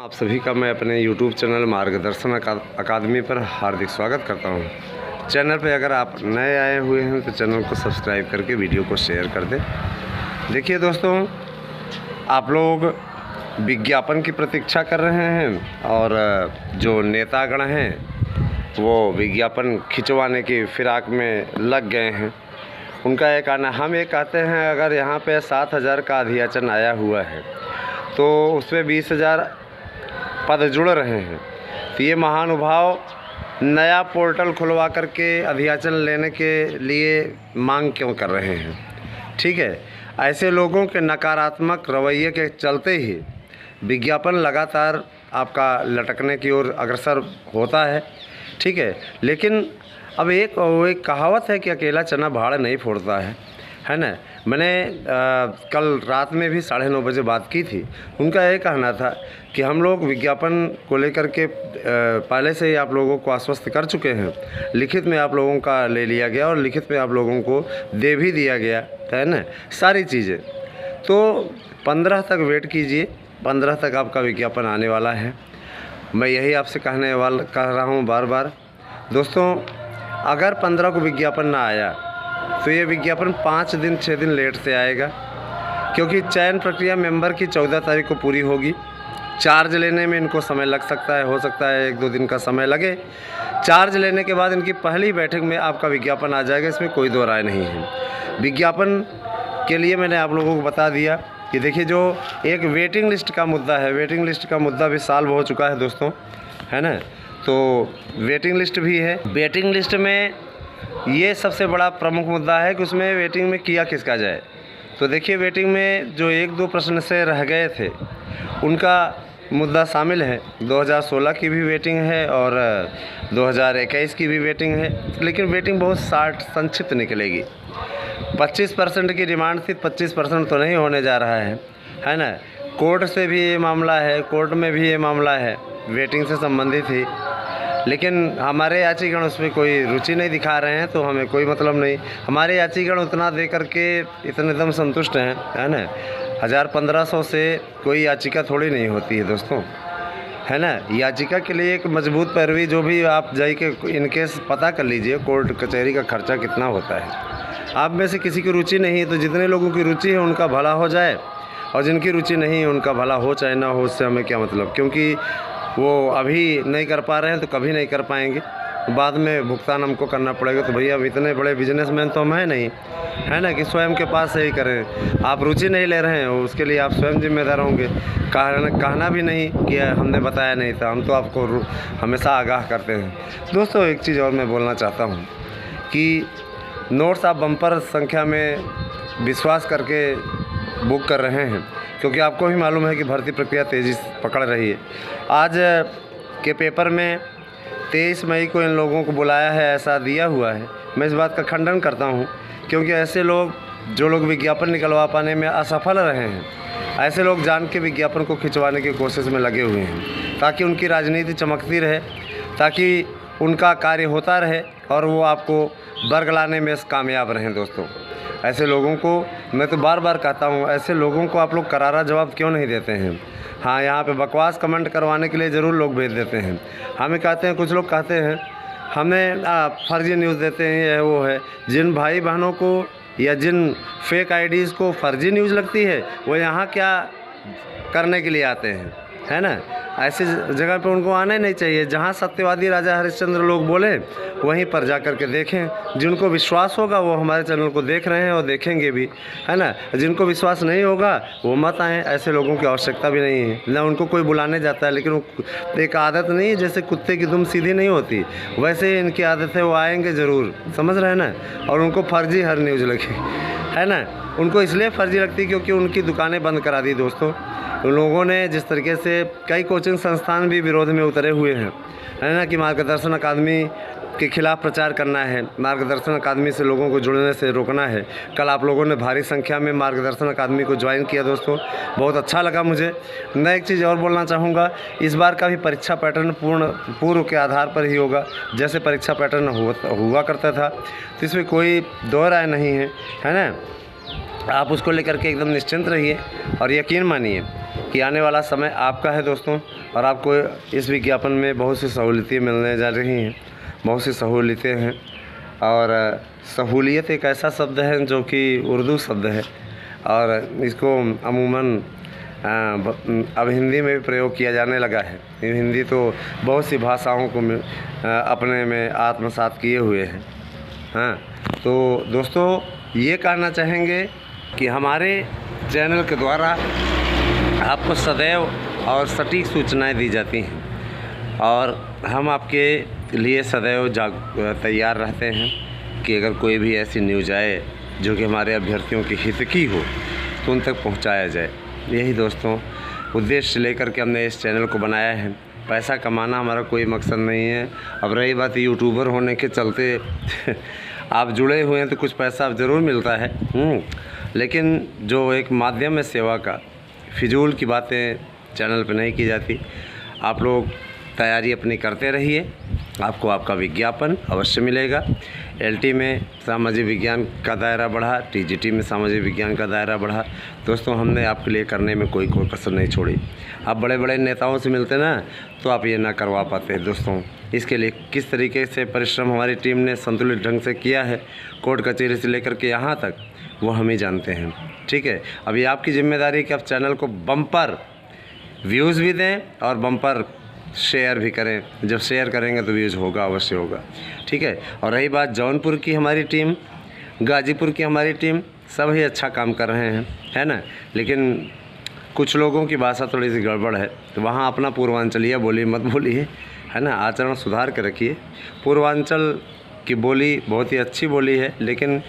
आप सभी का मैं अपने YouTube चैनल मार्गदर्शन अकादमी पर हार्दिक स्वागत करता हूं। चैनल पे अगर आप नए आए हुए हैं तो चैनल को सब्सक्राइब करके वीडियो को शेयर कर दें। देखिए दोस्तों, आप लोग विज्ञापन की प्रतीक्षा कर रहे हैं और जो नेतागण हैं वो विज्ञापन खिंचवाने की फिराक में लग गए हैं। उनका ये कहना, हम ये कहते हैं अगर यहाँ पे 7,000 का अध्याचन आया हुआ है तो उसमें 20,000 पद जुड़ रहे हैं, तो ये महानुभाव नया पोर्टल खुलवा करके अध्याचन लेने के लिए मांग क्यों कर रहे हैं। ठीक है, ऐसे लोगों के नकारात्मक रवैये के चलते ही विज्ञापन लगातार आपका लटकने की ओर अग्रसर होता है। ठीक है, लेकिन अब एक कहावत है कि अकेला चना भाड़ नहीं फोड़ता है ना। मैंने कल रात में भी 9:30 बजे बात की थी। उनका ये कहना था कि हम लोग विज्ञापन को लेकर के पहले से ही आप लोगों को आश्वस्त कर चुके हैं, लिखित में आप लोगों का ले लिया गया और लिखित में आप लोगों को दे भी दिया गया है ना सारी चीज़ें। तो 15 तक वेट कीजिए, 15 तक आपका विज्ञापन आने वाला है। मैं यही आपसे कह रहा हूँ बार बार। दोस्तों, अगर 15 को विज्ञापन ना आया तो ये विज्ञापन 5 दिन 6 दिन लेट से आएगा, क्योंकि चयन प्रक्रिया मेंबर की 14 तारीख को पूरी होगी। चार्ज लेने में इनको समय लग सकता है, हो सकता है 1-2 दिन का समय लगे। चार्ज लेने के बाद इनकी पहली बैठक में आपका विज्ञापन आ जाएगा, इसमें कोई दो राय नहीं है। विज्ञापन के लिए मैंने आप लोगों को बता दिया कि देखिए, जो एक वेटिंग लिस्ट का मुद्दा है, वेटिंग लिस्ट का मुद्दा भी सॉल्व हो चुका है दोस्तों, है ना। तो वेटिंग लिस्ट भी है। वेटिंग लिस्ट में ये सबसे बड़ा प्रमुख मुद्दा है कि उसमें वेटिंग में किया किसका जाए। तो देखिए, वेटिंग में जो 1-2 प्रश्न से रह गए थे उनका मुद्दा शामिल है। 2016 की भी वेटिंग है और 2021 की भी वेटिंग है, लेकिन वेटिंग बहुत संक्षिप्त निकलेगी। 25% की डिमांड थी, 25% तो नहीं होने जा रहा है ना। कोर्ट से भी ये मामला है, कोर्ट में भी ये मामला है, वेटिंग से संबंधित ही। लेकिन हमारे यात्रीगण उसमें कोई रुचि नहीं दिखा रहे हैं, तो हमें कोई मतलब नहीं। हमारे यात्रीगण उतना दे करके इतने दम संतुष्ट हैं, है ना। 1000-1500 से कोई याचिका थोड़ी नहीं होती है दोस्तों, है ना। याचिका के लिए एक मजबूत पैरवी, जो भी आप जाके इनकेस पता कर लीजिए कोर्ट कचहरी का खर्चा कितना होता है। आप में से किसी की रुचि नहीं है, तो जितने लोगों की रुचि है उनका भला हो जाए, और जिनकी रुचि नहीं है उनका भला हो चाहे ना हो, उससे हमें क्या मतलब, क्योंकि वो अभी नहीं कर पा रहे हैं तो कभी नहीं कर पाएंगे, बाद में भुगतान हमको करना पड़ेगा। तो भैया, अब इतने बड़े बिजनेसमैन तो हम हैं नहीं, है ना, कि स्वयं के पास से ही करें। आप रुचि नहीं ले रहे हैं, उसके लिए आप स्वयं जिम्मेदार होंगे। कहना भी नहीं कि हमने बताया नहीं था, हम तो आपको हमेशा आगाह करते हैं। दोस्तों, एक चीज़ और मैं बोलना चाहता हूँ कि नोट्स आप बम्पर संख्या में विश्वास करके बुक कर रहे हैं, क्योंकि आपको भी मालूम है कि भर्ती प्रक्रिया तेज़ी से पकड़ रही है। आज के पेपर में 23 मई को इन लोगों को बुलाया है, ऐसा दिया हुआ है। मैं इस बात का खंडन करता हूं, क्योंकि ऐसे लोग, जो लोग विज्ञापन निकलवा पाने में असफल रहे हैं, ऐसे लोग जान के विज्ञापन को खिंचवाने की कोशिश में लगे हुए हैं, ताकि उनकी राजनीति चमकती रहे, ताकि उनका कार्य होता रहे और वो आपको बरगलाने में कामयाब रहें। दोस्तों, ऐसे लोगों को मैं तो बार बार कहता हूँ, ऐसे लोगों को आप लोग करारा जवाब क्यों नहीं देते हैं। हाँ, यहाँ पे बकवास कमेंट करवाने के लिए ज़रूर लोग भेज देते हैं। हमें कहते हैं, कुछ लोग कहते हैं हमें फर्जी न्यूज़ देते हैं, ये वो है। जिन भाई बहनों को या जिन फेक आईडीज़ को फर्जी न्यूज़ लगती है, वो यहाँ क्या करने के लिए आते हैं, है ना। ऐसी जगह पे उनको आना ही नहीं चाहिए। जहाँ सत्यवादी राजा हरिश्चंद्र लोग बोले वहीं पर जा कर के देखें। जिनको विश्वास होगा वो हमारे चैनल को देख रहे हैं और देखेंगे भी, है ना। जिनको विश्वास नहीं होगा वो मत आएँ। ऐसे लोगों की आवश्यकता भी नहीं है, ना उनको कोई बुलाने जाता है। लेकिन एक आदत नहीं है, जैसे कुत्ते की दुम सीधी नहीं होती, वैसे ही इनकी आदत है, वो आएँगे ज़रूर, समझ रहे हैं ना। और उनको फर्जी हर न्यूज़ लगी, है ना। उनको इसलिए फर्जी लगती क्योंकि उनकी दुकानें बंद करा दी दोस्तों उन लोगों ने। जिस तरीके से कई कोचिंग संस्थान भी विरोध में उतरे हुए हैं, है ना, कि मार्गदर्शन अकादमी के खिलाफ प्रचार करना है, मार्गदर्शन अकादमी से लोगों को जुड़ने से रोकना है। कल आप लोगों ने भारी संख्या में मार्गदर्शन अकादमी को ज्वाइन किया दोस्तों, बहुत अच्छा लगा मुझे। मैं एक चीज़ और बोलना चाहूँगा, इस बार का भी परीक्षा पैटर्न पूर्व के आधार पर ही होगा, जैसे परीक्षा पैटर्न हुआ करता था। तो इसमें कोई दो राय नहीं है, है ना। आप उसको लेकर के एकदम निश्चिंत रहिए और यकीन मानिए कि आने वाला समय आपका है दोस्तों, और आपको इस विज्ञापन में बहुत सी सहूलियतें मिलने जा रही हैं, बहुत सी सहूलियतें हैं। और सहूलियत एक ऐसा शब्द है जो कि उर्दू शब्द है, और इसको अमूमन अब हिंदी में भी प्रयोग किया जाने लगा है। हिंदी तो बहुत सी भाषाओं को अपने में आत्मसात किए हुए है। हाँ, तो दोस्तों ये कहना चाहेंगे कि हमारे चैनल के द्वारा आपको सदैव और सटीक सूचनाएं दी जाती हैं, और हम आपके लिए सदैव तैयार रहते हैं कि अगर कोई भी ऐसी न्यूज़ आए जो कि हमारे अभ्यर्थियों की हित की हो तो उन तक पहुंचाया जाए। यही दोस्तों उद्देश्य लेकर के हमने इस चैनल को बनाया है। पैसा कमाना हमारा कोई मकसद नहीं है। अब रही बात यूट्यूबर होने के चलते आप जुड़े हुए हैं तो कुछ पैसा ज़रूर मिलता है, लेकिन जो एक माध्यम है सेवा का, फिजूल की बातें चैनल पर नहीं की जाती। आप लोग तैयारी अपनी करते रहिए, आपको आपका विज्ञापन अवश्य मिलेगा। एलटी में सामाजिक विज्ञान का दायरा बढ़ा, टीजीटी में सामाजिक विज्ञान का दायरा बढ़ा। दोस्तों हमने आपके लिए करने में कोई कसर नहीं छोड़ी। आप बड़े बड़े नेताओं से मिलते ना तो आप ये ना करवा पाते दोस्तों। इसके लिए किस तरीके से परिश्रम हमारी टीम ने संतुलित ढंग से किया है, कोर्ट कचहरी से लेकर के यहाँ तक, वो हम ही जानते हैं। ठीक है, अभी आपकी जिम्मेदारी है कि आप चैनल को बम्पर व्यूज़ भी दें और बम्पर शेयर भी करें। जब शेयर करेंगे तो व्यूज़ होगा, अवश्य होगा। ठीक है, और रही बात जौनपुर की हमारी टीम, गाज़ीपुर की हमारी टीम, सब ही अच्छा काम कर रहे हैं, है ना। लेकिन कुछ लोगों की भाषा थोड़ी सी गड़बड़ है, तो वहाँ अपना पूर्वांचलीय बोली मत बोलिए, है ना। आचरण सुधार के रखिए। पूर्वांचल की बोली बहुत ही अच्छी बोली है, लेकिन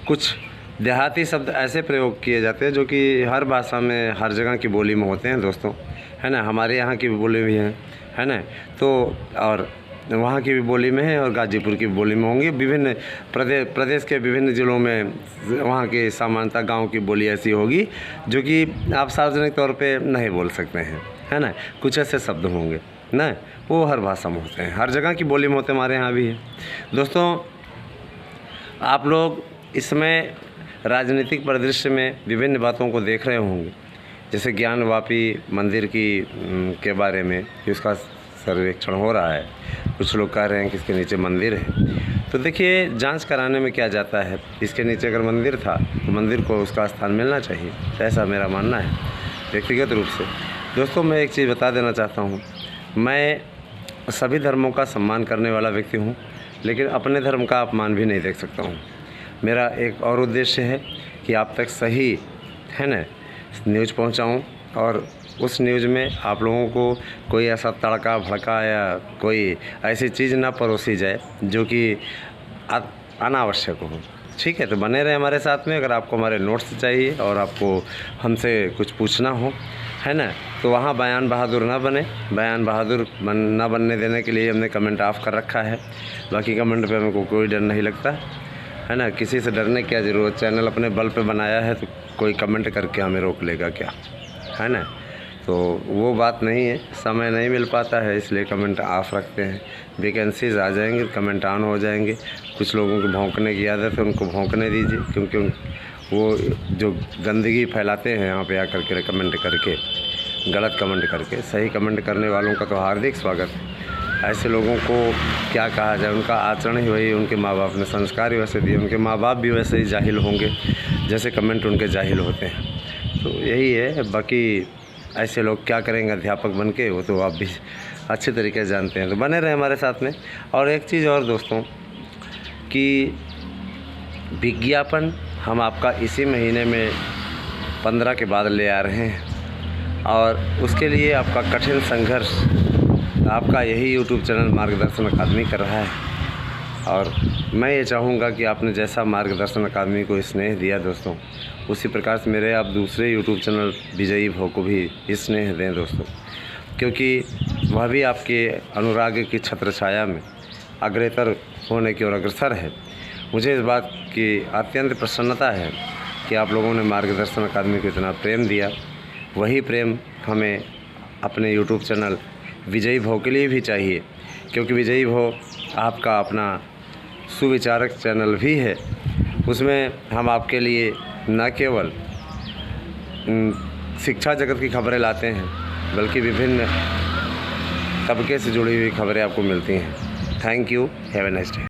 कुछ देहाती शब्द ऐसे प्रयोग किए जाते हैं जो कि हर भाषा में, हर जगह की बोली में होते हैं दोस्तों, है ना। हमारे यहाँ की भी बोली भी है ना, तो और वहाँ की भी बोली में है और गाज़ीपुर की बोली में होंगी। विभिन्न प्रदेश के विभिन्न ज़िलों में वहाँ की सामान्यतः गांव की बोली ऐसी होगी जो कि आप सार्वजनिक तौर पे नहीं बोल सकते हैं, है ना। कुछ ऐसे शब्द होंगे ना, वो हर भाषा में होते हैं, हर जगह की बोली में होते हैं, हमारे यहाँ भी है। दोस्तों आप लोग इसमें राजनीतिक परिदृश्य में विभिन्न बातों को देख रहे होंगे, जैसे ज्ञानवापी मंदिर के बारे में कि उसका सर्वेक्षण हो रहा है। कुछ लोग कह रहे हैं कि इसके नीचे मंदिर है। तो देखिए, जांच कराने में क्या जाता है, इसके नीचे अगर मंदिर था तो मंदिर को उसका स्थान मिलना चाहिए, ऐसा मेरा मानना है व्यक्तिगत रूप से। दोस्तों मैं एक चीज़ बता देना चाहता हूँ, मैं सभी धर्मों का सम्मान करने वाला व्यक्ति हूँ, लेकिन अपने धर्म का अपमान भी नहीं देख सकता हूँ। मेरा एक और उद्देश्य है कि आप तक सही, है ना, न्यूज़ पहुँचाऊँ, और उस न्यूज़ में आप लोगों को कोई ऐसा तड़का भड़का या कोई ऐसी चीज़ ना परोसी जाए जो कि अनावश्यक हो। ठीक है, तो बने रहे हमारे साथ में। अगर आपको हमारे नोट्स चाहिए और आपको हमसे कुछ पूछना हो, है ना, तो वहाँ बयान बहादुर ना बने। बयान बहादुर ना बनने देने के लिए हमने कमेंट ऑफ कर रखा है। बाकी कमेंट पे हमको कोई डर नहीं लगता, है ना। किसी से डरने क्या ज़रूरत, चैनल अपने बल पे बनाया है तो कोई कमेंट करके हमें रोक लेगा क्या, है ना। तो वो बात नहीं है, समय नहीं मिल पाता है इसलिए कमेंट ऑफ रखते हैं। वैकेंसीज आ जाएंगे, कमेंट ऑन हो जाएंगे। कुछ लोगों को भौंकने की आदत है, उनको भौंकने दीजिए, क्योंकि वो जो गंदगी फैलाते हैं यहाँ पे आकर के कमेंट करके, गलत कमेंट करके। सही कमेंट करने वालों का तो हार्दिक स्वागत है। ऐसे लोगों को क्या कहा जाए, उनका आचरण ही वही, उनके माँ बाप ने संस्कार ही वैसे दिए, उनके माँ बाप भी वैसे ही जाहिल होंगे जैसे कमेंट उनके जाहिल होते हैं। तो यही है, बाकी ऐसे लोग क्या करेंगे अध्यापक बन के, वो तो आप भी अच्छे तरीके से जानते हैं। तो बने रहे हमारे साथ में। और एक चीज़ और दोस्तों, कि विज्ञापन हम आपका इसी महीने में 15 के बाद ले आ रहे हैं, और उसके लिए आपका कठिन संघर्ष आपका यही यूट्यूब चैनल मार्गदर्शन अकादमी कर रहा है। और मैं ये चाहूँगा कि आपने जैसा मार्गदर्शन अकादमी को स्नेह दिया दोस्तों, उसी प्रकार से मेरे आप दूसरे यूट्यूब चैनल विजयी भव को भी स्नेह दें दोस्तों, क्योंकि वह भी आपके अनुराग की छत्र छाया में अग्रतर होने की ओर अग्रसर है। मुझे इस बात की अत्यंत प्रसन्नता है कि आप लोगों ने मार्गदर्शन अकादमी को इतना प्रेम दिया। वही प्रेम हमें अपने यूट्यूब चैनल विजयी भव के लिए भी चाहिए, क्योंकि विजयी भव आपका अपना सुविचारक चैनल भी है। उसमें हम आपके लिए न केवल शिक्षा जगत की खबरें लाते हैं, बल्कि विभिन्न तबके से जुड़ी हुई खबरें आपको मिलती हैं। Thank you, have a nice day.